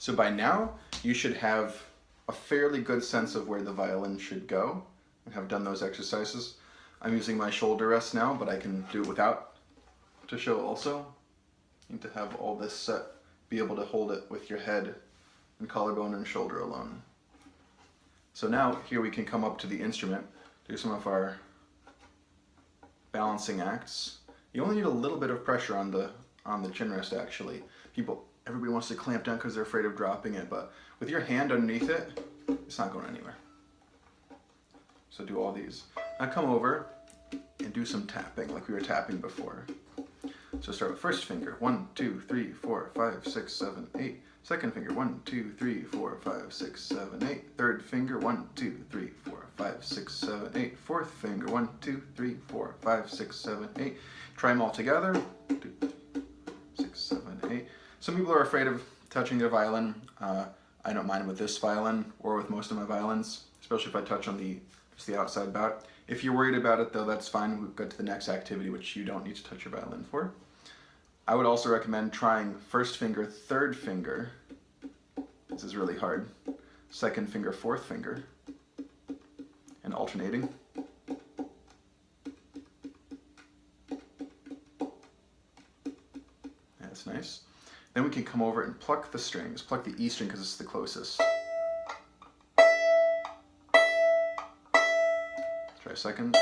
So by now, you should have a fairly good sense of where the violin should go and have done those exercises. I'm using my shoulder rest now, but I can do it without to show also. You need to have all this set, be able to hold it with your head and collarbone and shoulder alone. So now here we can come up to the instrument, do some of our balancing acts. You only need a little bit of pressure on the chin rest actually. Everybody wants to clamp down because they're afraid of dropping it, but with your hand underneath it, it's not going anywhere. So do all these. Now come over and do some tapping like we were tapping before. So start with first finger, 1, 2, 3, 4, 5, 6, 7, 8. Second finger, 1, 2, 3, 4, 5, 6, 7, 8. Third finger, 1, 2, 3, 4, 5, 6, 7, 8. Fourth finger, 1, 2, 3, 4, 5, 6, 7, 8. Try them all together. 2, 6, 7, 8. Some people are afraid of touching their violin. I don't mind with this violin or with most of my violins, especially if I touch on just the outside bout. If you're worried about it though, that's fine. We'll go to the next activity, which you don't need to touch your violin for. I would also recommend trying first finger, third finger. This is really hard. Second finger, fourth finger, and alternating. That's nice. Then we can come over and pluck the strings. Pluck the E string because it's the closest. Try second.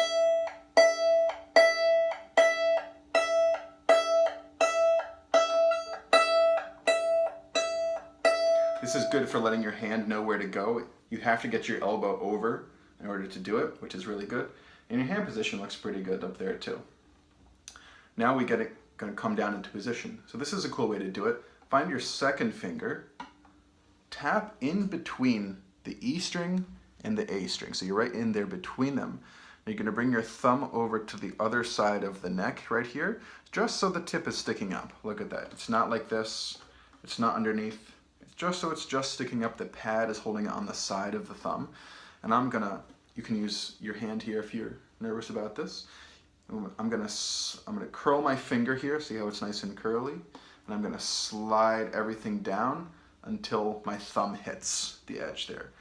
This is good for letting your hand know where to go. You have to get your elbow over in order to do it, which is really good. And your hand position looks pretty good up there too. Now we get it going to come down into position. So this is a cool way to do it. Find your second finger, tap in between the E string and the A string. So you're right in there between them. Now you're going to bring your thumb over to the other side of the neck right here, just so the tip is sticking up. Look at that. It's not like this. It's not underneath. It's just so it's just sticking up. The pad is holding it on the side of the thumb. And you can use your hand here if you're nervous about this. I'm gonna curl my finger here, see how it's nice and curly, and I'm gonna slide everything down until my thumb hits the edge there.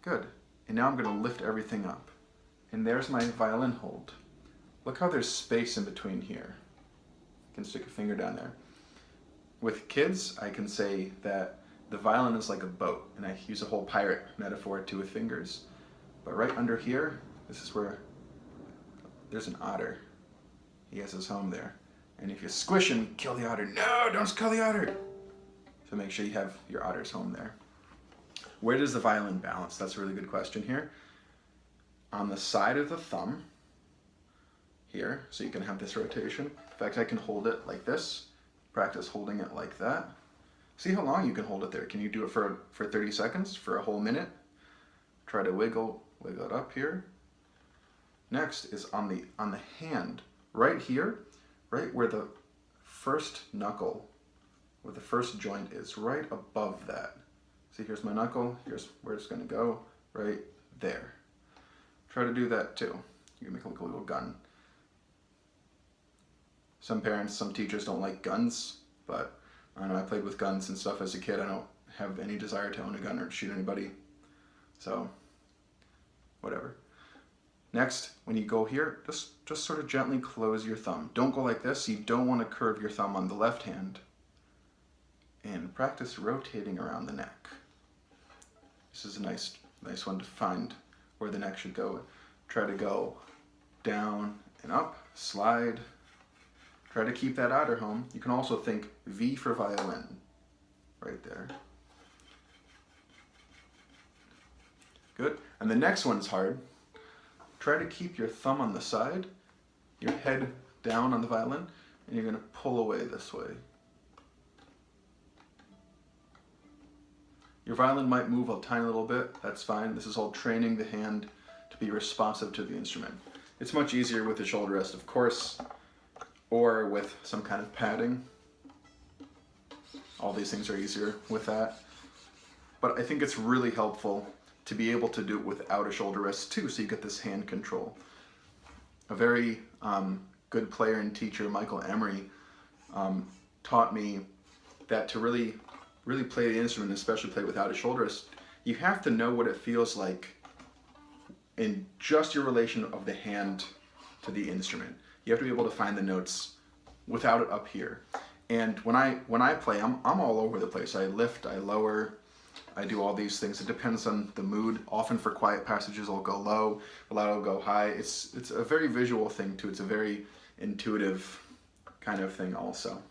Good. And now I'm gonna lift everything up. And there's my violin hold. Look how there's space in between here. You can stick a finger down there. With kids, I can say that the violin is like a boat, and I use a whole pirate metaphor too with fingers. But right under here, this is where there's an otter. He has his home there. And if you squish him, kill the otter. No, don't kill the otter. So make sure you have your otter's home there. Where does the violin balance? That's a really good question here. On the side of the thumb, here, so you can have this rotation. In fact, I can hold it like this. Practice holding it like that. See how long you can hold it there. Can you do it for 30 seconds, for a whole minute? Try to wiggle it up here. Next is on the hand, right here, right where the first knuckle, where the first joint is, right above that. See, here's my knuckle, here's where it's gonna go, right there. Try to do that too. You can make it look like a little gun. Some parents, some teachers don't like guns, but I don't know, I played with guns and stuff as a kid. I don't have any desire to own a gun or shoot anybody, so whatever. Next, when you go here, just sort of gently close your thumb. Don't go like this. You don't want to curve your thumb on the left hand. And practice rotating around the neck. This is a nice one to find where the neck should go. Try to go down and up, slide. Try to keep that outer home. You can also think V for violin, right there. Good. And the next one's hard. Try to keep your thumb on the side, your head down on the violin, and you're going to pull away this way. Your violin might move a tiny little bit, that's fine. This is all training the hand to be responsive to the instrument. It's much easier with the shoulder rest, of course, or with some kind of padding. All these things are easier with that. But I think it's really helpful to be able to do it without a shoulder rest too, so you get this hand control. A very good player and teacher, Michael Emery, taught me that to really really play the instrument, especially play without a shoulderist, you have to know what it feels like in just your relation of the hand to the instrument. You have to be able to find the notes without it up here. And when I play, I'm all over the place. I lift, I lower, I do all these things. It depends on the mood. Often for quiet passages, I'll go low, a lot I'll go high. It's a very visual thing too. It's a very intuitive kind of thing also.